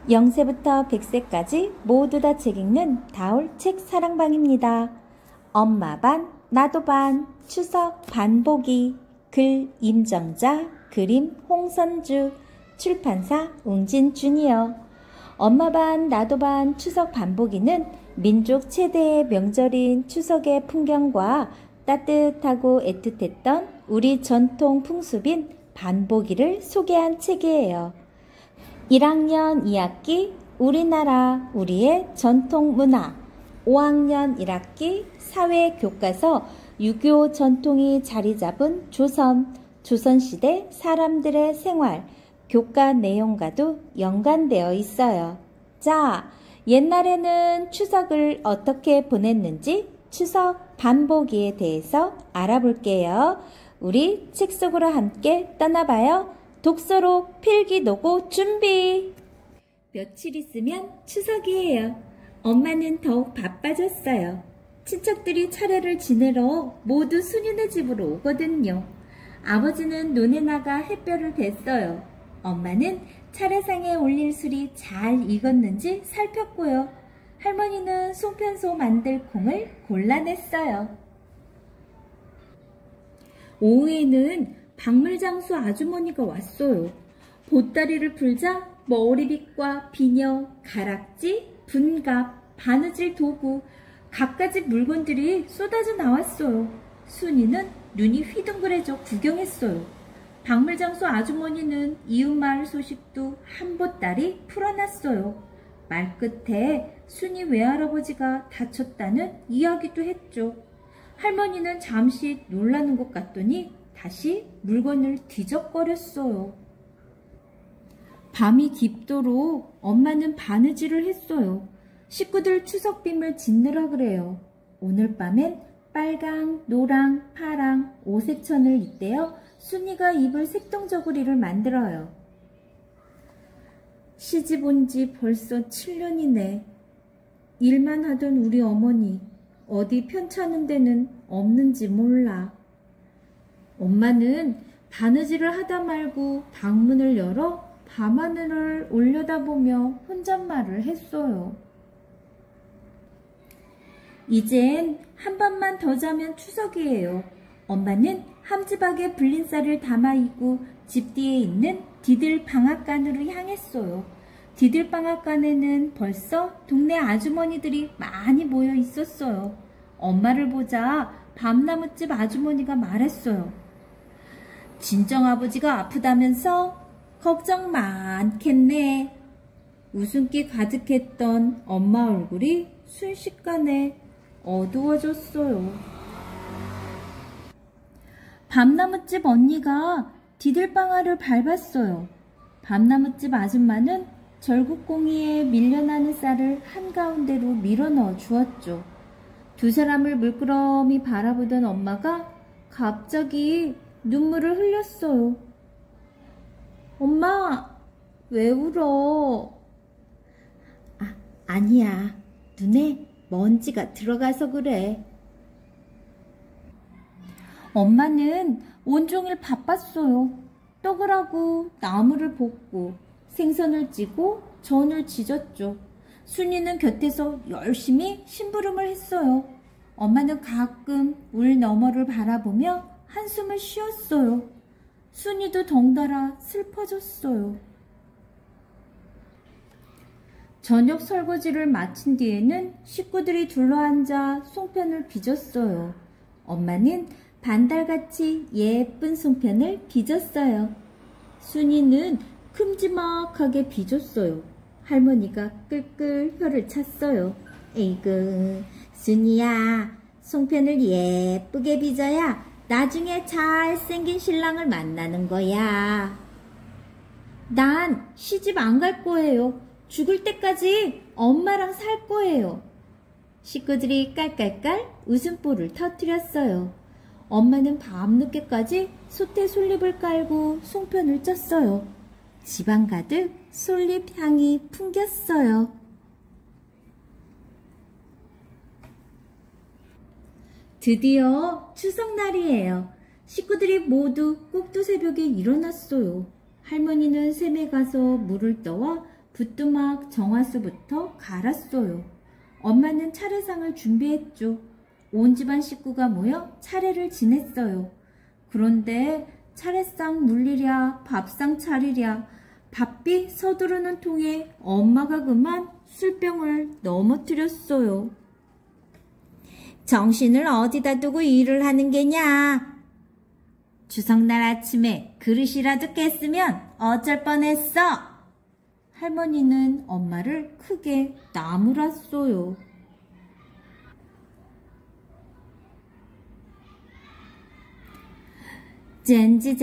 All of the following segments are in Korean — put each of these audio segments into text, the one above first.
0세부터 100세까지 모두 다 책 읽는 다올 책 사랑방입니다. 엄마 반, 나도 반, 추석 반보기, 글 임정자, 그림 홍선주, 출판사 웅진 주니어. 엄마 반, 나도 반, 추석 반보기는 민족 최대의 명절인 추석의 풍경과 따뜻하고 애틋했던 우리 전통 풍습인 반보기를 소개한 책이에요. 1학년 2학기 우리나라 우리의 전통 문화, 5학년 1학기 사회교과서 유교 전통이 자리 잡은 조선시대 사람들의 생활, 교과 내용과도 연관되어 있어요. 자, 옛날에는 추석을 어떻게 보냈는지 추석 반보기에 대해서 알아볼게요. 우리 책 속으로 함께 떠나봐요. 독서로 필기도구 준비! 며칠 있으면 추석이에요. 엄마는 더욱 바빠졌어요. 친척들이 차례를 지내러 모두 순이네 집으로 오거든요. 아버지는 논에 나가 햇볕을 뵀어요. 엄마는 차례상에 올릴 술이 잘 익었는지 살폈고요. 할머니는 송편소 만들 콩을 골라냈어요. 오후에는 박물장수 아주머니가 왔어요. 보따리를 풀자 머리빗과 비녀, 가락지, 분갑, 바느질 도구, 갖가지 물건들이 쏟아져 나왔어요. 순이는 눈이 휘둥그레져 구경했어요. 박물장수 아주머니는 이웃마을 소식도 한 보따리 풀어놨어요. 말끝에 순이 외할아버지가 다쳤다는 이야기도 했죠. 할머니는 잠시 놀라는 것 같더니 다시 물건을 뒤적거렸어요. 밤이 깊도록 엄마는 바느질을 했어요. 식구들 추석빔을 짓느라 그래요. 오늘 밤엔 빨강, 노랑, 파랑, 오색천을 잇대어 순이가 입을 색동저고리를 만들어요. 시집 온 지 벌써 7년이네. 일만 하던 우리 어머니 어디 편찮은 데는 없는지 몰라. 엄마는 바느질을 하다 말고 방문을 열어 밤하늘을 올려다보며 혼잣말을 했어요. 이젠 한 밤만 더 자면 추석이에요. 엄마는 함지박에 불린 쌀을 담아 입고 집 뒤에 있는 디들 방앗간으로 향했어요. 디들 방앗간에는 벌써 동네 아주머니들이 많이 모여 있었어요. 엄마를 보자 밤나무집 아주머니가 말했어요. 친정아버지가 아프다면서? 걱정 많겠네. 웃음기 가득했던 엄마 얼굴이 순식간에 어두워졌어요. 밤나무집 언니가 디들방아를 밟았어요. 밤나무집 아줌마는 절구꽁이에 밀려나는 쌀을 한가운데로 밀어넣어 주었죠. 두 사람을 물끄러미 바라보던 엄마가 갑자기 눈물을 흘렸어요. 엄마, 왜 울어? 아니야. 눈에 먼지가 들어가서 그래. 엄마는 온종일 바빴어요. 떡을 하고 나무를 볶고 생선을 찌고 전을 지졌죠. 순이는 곁에서 열심히 심부름을 했어요. 엄마는 가끔 울 너머를 바라보며 한숨을 쉬었어요. 순이도 덩달아 슬퍼졌어요. 저녁 설거지를 마친 뒤에는 식구들이 둘러앉아 송편을 빚었어요. 엄마는 반달같이 예쁜 송편을 빚었어요. 순이는 큼지막하게 빚었어요. 할머니가 끌끌 혀를 찼어요. 에이그, 순이야, 송편을 예쁘게 빚어야 나중에 잘생긴 신랑을 만나는 거야. 난 시집 안 갈 거예요. 죽을 때까지 엄마랑 살 거예요. 식구들이 깔깔깔 웃음보를 터뜨렸어요. 엄마는 밤늦게까지 솥에 솔잎을 깔고 송편을 쪘어요. 집안 가득 솔잎 향이 풍겼어요. 드디어 추석날이에요. 식구들이 모두 꼭두 새벽에 일어났어요. 할머니는 샘에 가서 물을 떠와 부뚜막 정화수부터 갈았어요. 엄마는 차례상을 준비했죠. 온 집안 식구가 모여 차례를 지냈어요. 그런데 차례상 물리랴 밥상 차리랴 바삐 서두르는 통에 엄마가 그만 술병을 넘어뜨렸어요. 정신을 어디다 두고 일을 하는 게냐? 추석날 아침에 그릇이라도 깼으면 어쩔 뻔했어. 할머니는 엄마를 크게 나무랐어요. 젠지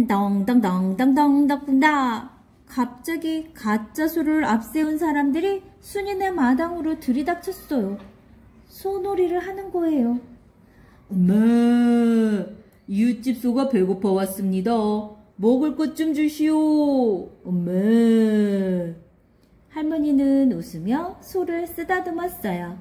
덩덩덩덩덩덩덩덩. 갑자기 가짜 소를 앞세운 사람들이 순이네 마당으로 들이닥쳤어요. 소놀이를 하는 거예요. 엄마, 이웃집 소가 배고파 왔습니다. 먹을 것 좀 주시오. 엄마. 할머니는 웃으며 소를 쓰다듬었어요.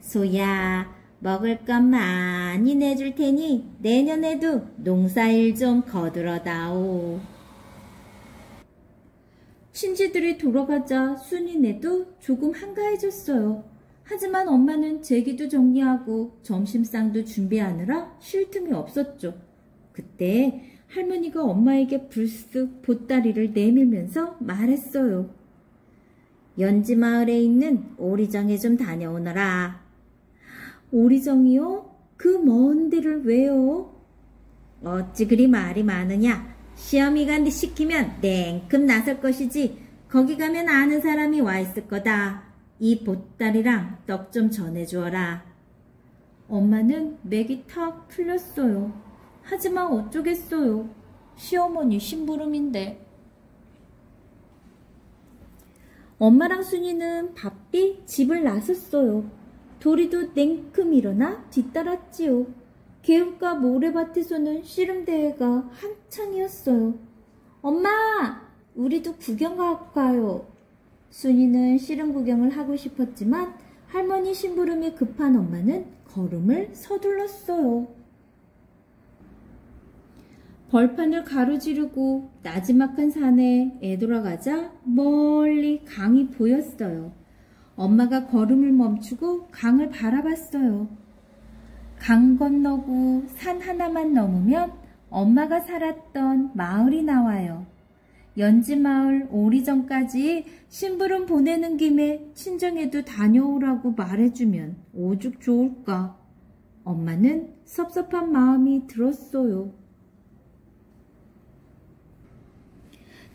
소야, 먹을 것 많이 내줄 테니 내년에도 농사일 좀 거들어다오. 친지들이 돌아가자 순이네도 조금 한가해졌어요. 하지만 엄마는 제기도 정리하고 점심상도 준비하느라 쉴 틈이 없었죠. 그때 할머니가 엄마에게 불쑥 보따리를 내밀면서 말했어요. 연지마을에 있는 오리정에 좀 다녀오너라. 오리정이요? 그 먼 데를 왜요? 어찌 그리 말이 많으냐? 시어미가 시키면 냉큼 나설 것이지 거기 가면 아는 사람이 와 있을 거다. 이 보따리랑 떡 좀 전해주어라. 엄마는 맥이 탁 풀렸어요. 하지만 어쩌겠어요. 시어머니 심부름인데. 엄마랑 순이는 바삐 집을 나섰어요. 도리도 냉큼 일어나 뒤따랐지요. 개울가 모래밭에서는 씨름대회가 한창이었어요. 엄마! 우리도 구경 갈까요? 순이는 씨름 구경을 하고 싶었지만 할머니 심부름이 급한 엄마는 걸음을 서둘렀어요. 벌판을 가로지르고 나지막한 산에 애돌아가자 멀리 강이 보였어요. 엄마가 걸음을 멈추고 강을 바라봤어요. 강 건너고 산 하나만 넘으면 엄마가 살았던 마을이 나와요. 연지마을 오리정까지 심부름 보내는 김에 친정에도 다녀오라고 말해주면 오죽 좋을까. 엄마는 섭섭한 마음이 들었어요.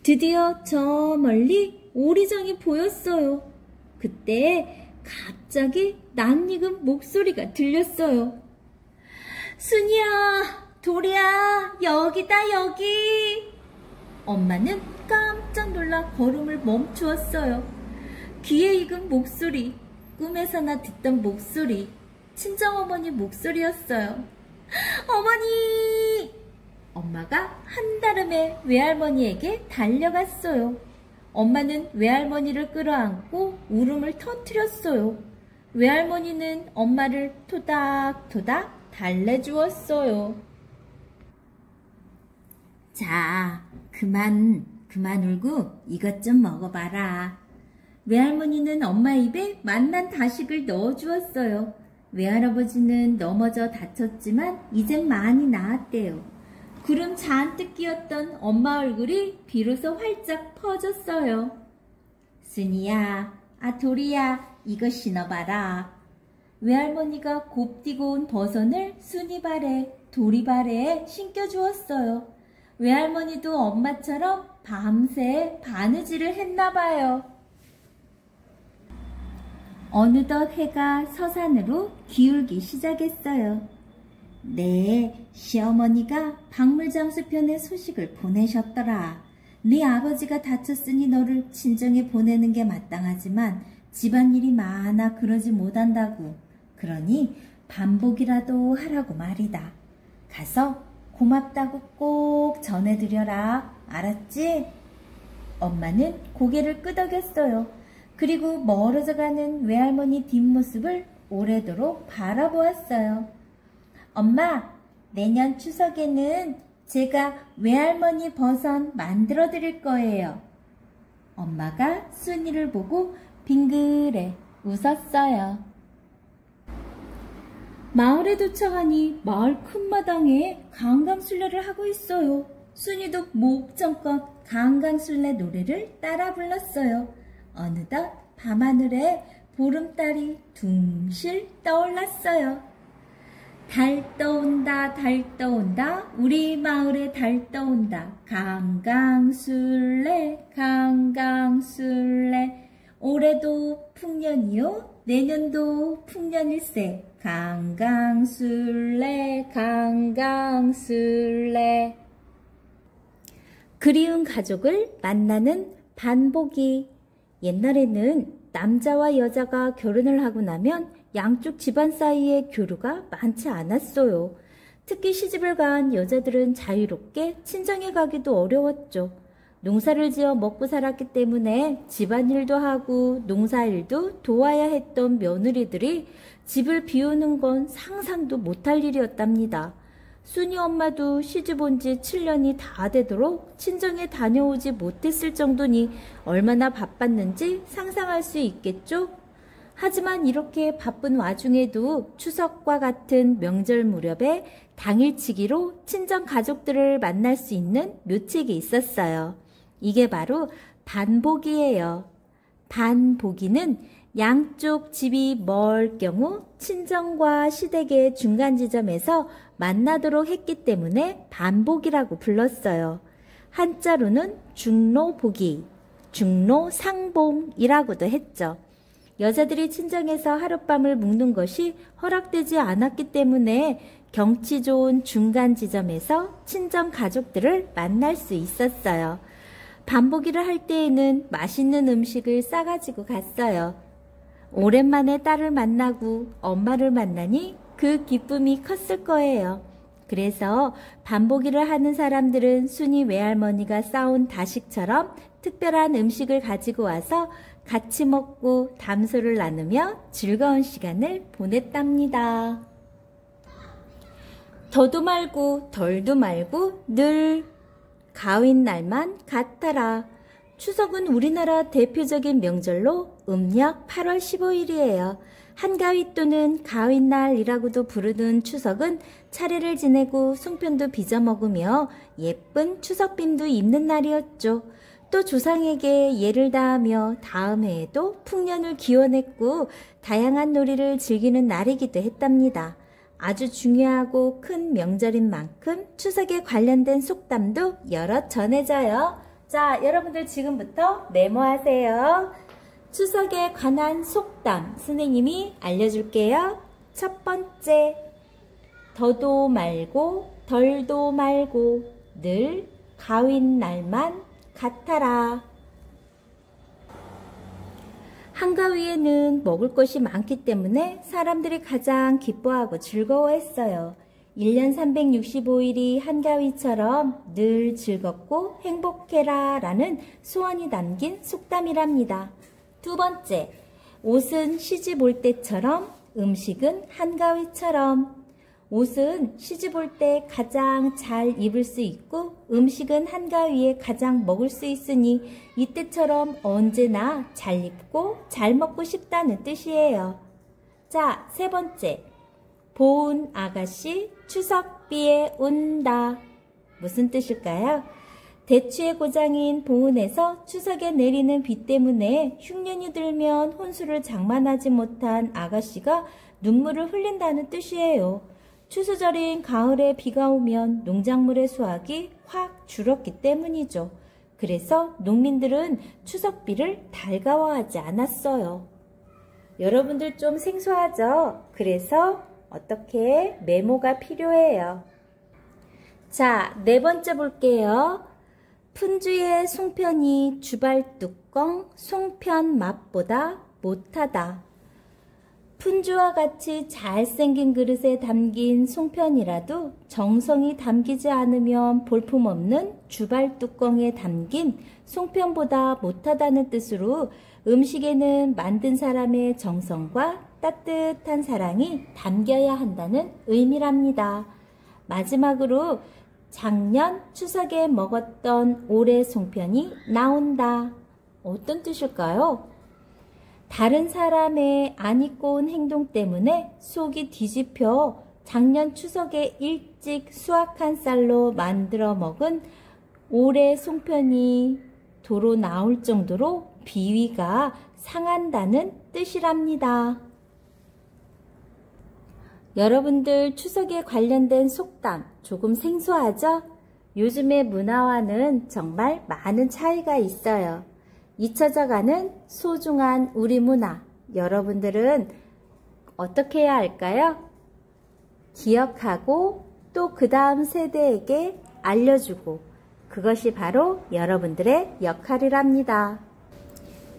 드디어 저 멀리 오리정이 보였어요. 그때 갑자기 낯익은 목소리가 들렸어요. 순이야, 도리야, 여기다 여기. 엄마는 깜짝 놀라 걸음을 멈추었어요. 귀에 익은 목소리, 꿈에서나 듣던 목소리, 친정어머니 목소리였어요. 어머니! 엄마가 한달음에 외할머니에게 달려갔어요. 엄마는 외할머니를 끌어안고 울음을 터뜨렸어요. 외할머니는 엄마를 토닥토닥 달래주었어요. 자, 그만 울고 이것 좀 먹어봐라. 외할머니는 엄마 입에 맛난 다식을 넣어주었어요. 외할아버지는 넘어져 다쳤지만 이젠 많이 나았대요. 구름 잔뜩 끼었던 엄마 얼굴이 비로소 활짝 퍼졌어요. 순이야, 도리야, 이거 신어봐라. 외할머니가 곱디고 온 버선을 순이 발에, 도리 발에 신겨주었어요. 외할머니도 엄마처럼 밤새 바느질을 했나봐요. 어느덧 해가 서산으로 기울기 시작했어요. 네, 시어머니가 박물장수편의 소식을 보내셨더라. 네 아버지가 다쳤으니 너를 친정에 보내는 게 마땅하지만 집안일이 많아 그러지 못한다고. 그러니 반복이라도 하라고 말이다. 가서 고맙다고 꼭 전해드려라. 알았지? 엄마는 고개를 끄덕였어요. 그리고 멀어져가는 외할머니 뒷모습을 오래도록 바라보았어요. 엄마, 내년 추석에는 제가 외할머니 버선 만들어 드릴 거예요. 엄마가 순이를 보고 빙그레 웃었어요. 마을에 도착하니 마을 큰마당에 강강술래를 하고 있어요. 순이도 목청껏 강강술래 노래를 따라 불렀어요. 어느덧 밤하늘에 보름달이 둥실 떠올랐어요. 달 떠온다 달 떠온다 우리 마을에 달 떠온다 강강술래 강강술래 올해도 풍년이요 내년도 풍년일세 강강술래 강강술래. 그리운 가족을 만나는 반보기. 옛날에는 남자와 여자가 결혼을 하고 나면 양쪽 집안 사이에 교류가 많지 않았어요. 특히 시집을 간 여자들은 자유롭게 친정에 가기도 어려웠죠. 농사를 지어 먹고 살았기 때문에 집안일도 하고 농사일도 도와야 했던 며느리들이 집을 비우는 건 상상도 못할 일이었답니다. 순이 엄마도 시집 온 지 7년이 다 되도록 친정에 다녀오지 못했을 정도니 얼마나 바빴는지 상상할 수 있겠죠? 하지만 이렇게 바쁜 와중에도 추석과 같은 명절 무렵에 당일치기로 친정 가족들을 만날 수 있는 묘책이 있었어요. 이게 바로 반보기예요. 반보기는 양쪽 집이 멀 경우 친정과 시댁의 중간 지점에서 만나도록 했기 때문에 반보기라고 불렀어요. 한자로는 중로보기, 중로상봉이라고도 했죠. 여자들이 친정에서 하룻밤을 묵는 것이 허락되지 않았기 때문에 경치 좋은 중간 지점에서 친정 가족들을 만날 수 있었어요. 반보기를 할 때에는 맛있는 음식을 싸가지고 갔어요. 오랜만에 딸을 만나고 엄마를 만나니 그 기쁨이 컸을 거예요. 그래서 반보기를 하는 사람들은 순이 외할머니가 싸온 다식처럼 특별한 음식을 가지고 와서 같이 먹고 담소를 나누며 즐거운 시간을 보냈답니다. 더도 말고 덜도 말고 늘 가윈 날만 같아라. 추석은 우리나라 대표적인 명절로 음력 8월 15일이에요. 한가위 또는 가윈날이라고도 부르는 추석은 차례를 지내고 송편도 빚어 먹으며 예쁜 추석빔도 입는 날이었죠. 또 조상에게 예를 다하며 다음 해에도 풍년을 기원했고 다양한 놀이를 즐기는 날이기도 했답니다. 아주 중요하고 큰 명절인 만큼 추석에 관련된 속담도 여러 전해져요. 자, 여러분들 지금부터 메모하세요. 추석에 관한 속담 선생님이 알려줄게요. 첫 번째, 더도 말고 덜도 말고 늘 가윈 날만 같아라. 한가위에는 먹을 것이 많기 때문에 사람들이 가장 기뻐하고 즐거워했어요. 1년 365일이 한가위처럼 늘 즐겁고 행복해라 라는 소원이 담긴 속담이랍니다. 두 번째, 옷은 시집 올 때처럼 음식은 한가위처럼. 옷은 시집 올 때 가장 잘 입을 수 있고 음식은 한가위에 가장 먹을 수 있으니 이때처럼 언제나 잘 입고 잘 먹고 싶다는 뜻이에요. 자, 세 번째, 보은 아가씨 추석비에 온다. 무슨 뜻일까요? 대추의 고장인 보은에서 추석에 내리는 비 때문에 흉년이 들면 혼수를 장만하지 못한 아가씨가 눈물을 흘린다는 뜻이에요. 추수절인 가을에 비가 오면 농작물의 수확이 확 줄었기 때문이죠. 그래서 농민들은 추석비를 달가워하지 않았어요. 여러분들 좀 생소하죠? 그래서 어떻게 메모가 필요해요. 자, 네 번째 볼게요. 푼주의 송편이 주발뚜껑 송편 맛보다 못하다. 푼주와 같이 잘생긴 그릇에 담긴 송편이라도 정성이 담기지 않으면 볼품없는 주발뚜껑에 담긴 송편보다 못하다는 뜻으로 음식에는 만든 사람의 정성과 따뜻한 사랑이 담겨야 한다는 의미랍니다. 마지막으로 작년 추석에 먹었던 올해 송편이 나온다. 어떤 뜻일까요? 다른 사람의 안 입고 온 행동 때문에 속이 뒤집혀 작년 추석에 일찍 수확한 쌀로 만들어 먹은 올해 송편이 도로 나올 정도로 비위가 상한다는 뜻이랍니다. 여러분들 추석에 관련된 속담 조금 생소하죠? 요즘의 문화와는 정말 많은 차이가 있어요. 잊혀져가는 소중한 우리 문화, 여러분들은 어떻게 해야 할까요? 기억하고 또 그 다음 세대에게 알려주고, 그것이 바로 여러분들의 역할이랍니다.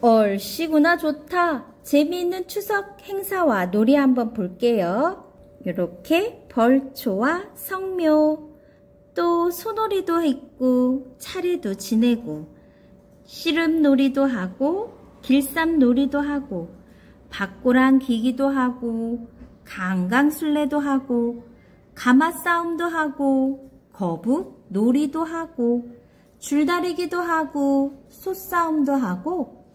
얼씨구나 좋다. 재미있는 추석 행사와 놀이 한번 볼게요. 이렇게 벌초와 성묘, 또 소놀이도 있고 차례도 지내고 씨름놀이도 하고 길쌈놀이도 하고 박고랑 기기도 하고 강강술래도 하고 가마싸움도 하고 거북 놀이도 하고 줄다리기도 하고 솥싸움도 하고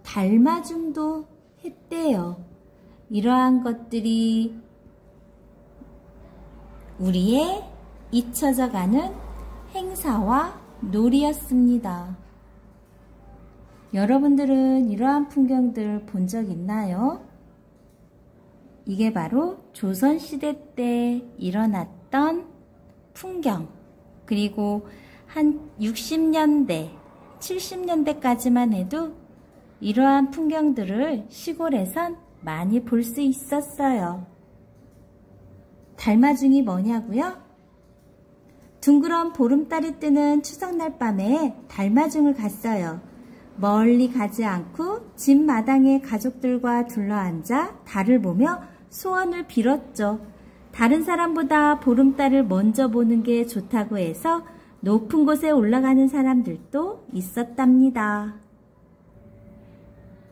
달마중도 했대요. 이러한 것들이 우리의 잊혀져가는 행사와 놀이였습니다. 여러분들은 이러한 풍경들 본 적 있나요? 이게 바로 조선시대 때 일어났던 풍경, 그리고 한 60년대, 70년대까지만 해도 이러한 풍경들을 시골에선 많이 볼 수 있었어요. 달마중이 뭐냐고요? 둥그런 보름달이 뜨는 추석날 밤에 달마중을 갔어요. 멀리 가지 않고 집 마당에 가족들과 둘러앉아 달을 보며 소원을 빌었죠. 다른 사람보다 보름달을 먼저 보는 게 좋다고 해서 높은 곳에 올라가는 사람들도 있었답니다.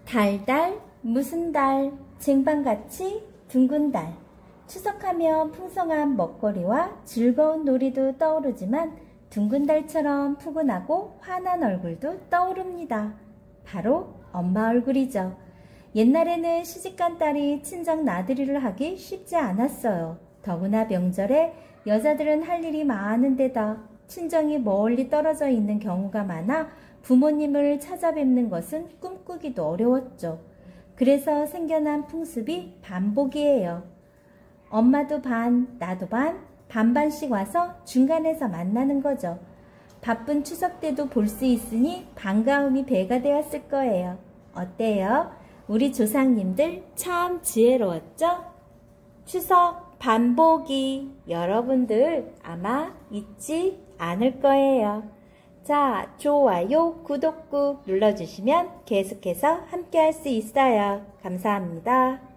달달 무슨 달, 쟁반같이 둥근 달. 추석하면 풍성한 먹거리와 즐거운 놀이도 떠오르지만 둥근 달처럼 푸근하고 환한 얼굴도 떠오릅니다. 바로 엄마 얼굴이죠. 옛날에는 시집간 딸이 친정 나들이를 하기 쉽지 않았어요. 더구나 명절에 여자들은 할 일이 많은 데다 친정이 멀리 떨어져 있는 경우가 많아 부모님을 찾아뵙는 것은 꿈꾸기도 어려웠죠. 그래서 생겨난 풍습이 반복이에요. 엄마도 반, 나도 반, 반반씩 와서 중간에서 만나는 거죠. 바쁜 추석 때도 볼 수 있으니 반가움이 배가 되었을 거예요. 어때요? 우리 조상님들 참 지혜로웠죠? 추석 반보기 여러분들 아마 잊지 않을 거예요. 자, 좋아요, 구독 꾹 눌러주시면 계속해서 함께 할 수 있어요. 감사합니다.